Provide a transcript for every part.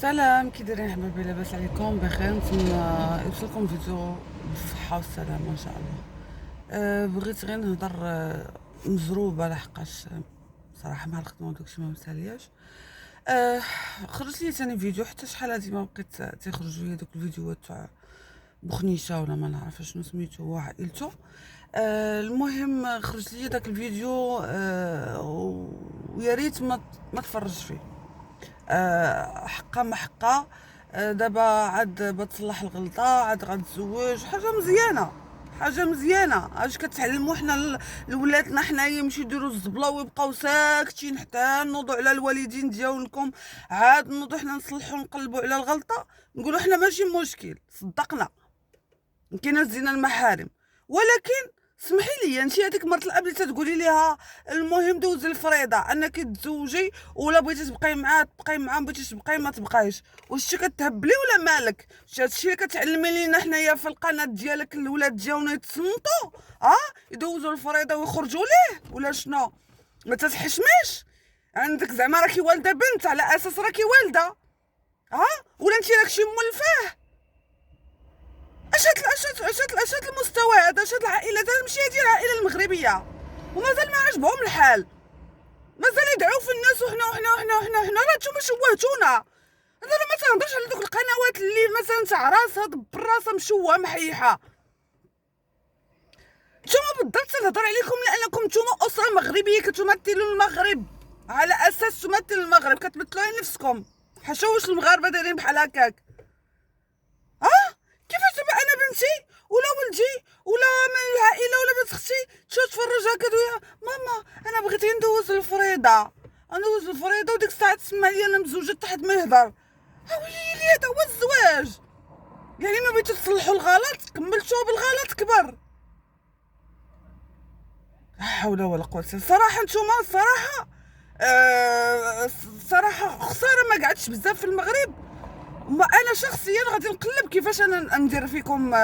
سلام، كي دايرين حبايبي؟ لاباس عليكم؟ بخير. نتمنى يوصلكم فيديو بالصحة والسلامة ان شاء الله. بغيت غير نهضر، مزروبة لحقاش صراحة مع الخدمة وداكشي ما مسالياش. خرج لي ثاني فيديو، حتى شحال هادي ما بقيت تيخرجوا لي دوك الفيديوهات تاع بخنيشه ولا ما نعرف شنو سميتو وعائلته. المهم خرج لي داك الفيديو، ويا ريت ما تفرج فيه. حقا ما حقا. دابا عاد بتصلح الغلطه، عاد غتزوج، حاجه مزيانه، حاجه مزيانه. اش كتعلموا حنا لولادنا حنايا يمشيو يديروا الزبله ويبقاو ساكتين حتى نوضوا على الوالدين ديالكم؟ عاد نوضوا حنا نصلحوا نقلبوا على الغلطه، نقولوا حنا ماشي مشكل، صدقنا كاينه زينه المحارم. ولكن سمحي لي، انت هذيك مرت الاب اللي تقولي ليها المهم دوزي الفريضه انك تزوجي، ولا بغيتي تبقاي معاه تبقاي معاه، بغيتيش تبقاي ما تبقايش. واش انت كتهبلي ولا مالك؟ هادشي اللي كتعلمي لينا حنايا في القناه ديالك الولاد ديالنا يتصنتوا، يدوزوا الفريضه ويخرجوا ليه ولا شنو؟ ما تتحشميش؟ عندك زعما راكي والده بنت على اساس راكي والده، ولا انت راكشي مولفاه؟ اشد المستوى هذا، اشد العائله هذا، ماشي هذه العائله المغربيه، ومازال ما عجبهم الحال، مازال يدعوا في الناس وحنا راه نتوما شوهتونا. انا راه ما تهضرش على دوك القنوات اللي مثلا تاع راسها دبر راسها مشوهه محيحه. نتوما بالضبط تنهضر عليكم لانكم نتوما اسره مغربيه كتمثلوا المغرب، على اساس تمثلوا المغرب كتمثلوا نفسكم. حاشا واش المغاربه دايرين بحال هكاك؟ كيفاش دابا انا بنتي ولا ولدي ولا من العائله ولا بنت اختي تمشي تفرج هكا تقول ماما انا بغيت ندوز الفريضه، ندوز الفريضه، وديك الساعه تسمع لي انا مزوجه حتى حد ما يهضر. ويلي هذا هو الزواج؟ يعني ما بغيتو تصلحوا الغلط كملتوه بالغلط كبر. لا حول ولا قوه. صراحه نتوما الصراحه، صراحه خساره ما قعدتش بزاف في المغرب. انا شخصيا غادي نقلب كيفاش انا ندير فيكم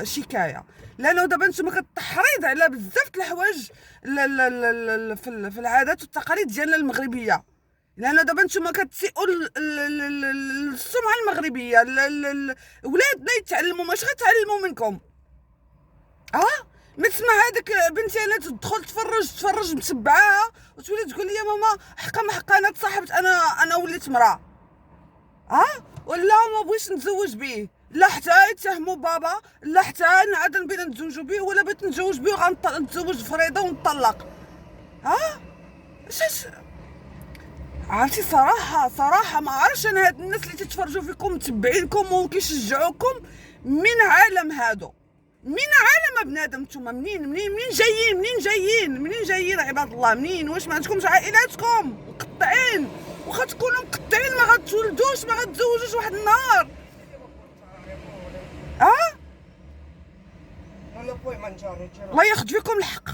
شكايه، لانه دابا نتوما كتحريض على بزاف د الحوايج في العادات والتقاليد ديالنا المغربيه، لانه دابا نتوما كتسيئوا السمعه المغربيه. ولادنا يتعلموا، ماش غيتعلموا منكم. ما تسمع هذيك بنتي انا تدخل تفرج متبعاها وتولي تقول لي يا ماما حقا ما حقا انا تصاحبت، انا وليت مراه، ولا ما بغيتش نتزوج به، لا حتى يتهموا بابا، لا حتى نعاد نبينا نتزوجوا به، ولا بغيت نتزوج به وغنتزوج فريضه ونطلق. اش عرفتي؟ صراحه ما عرفتش انا هاد الناس اللي تتفرجوا فيكم متبعينكم وكيشجعوكم من عالم هادو، من عالم بنادم. نتوما منين جايين عباد الله؟ منين؟ واش ما عندكمش عائلاتكم مقطعين؟ واخا تكونوا مقطعين ما غتولدوش، ما غتزوجوش واحد النهار. الله ياخذ فيكم الحق.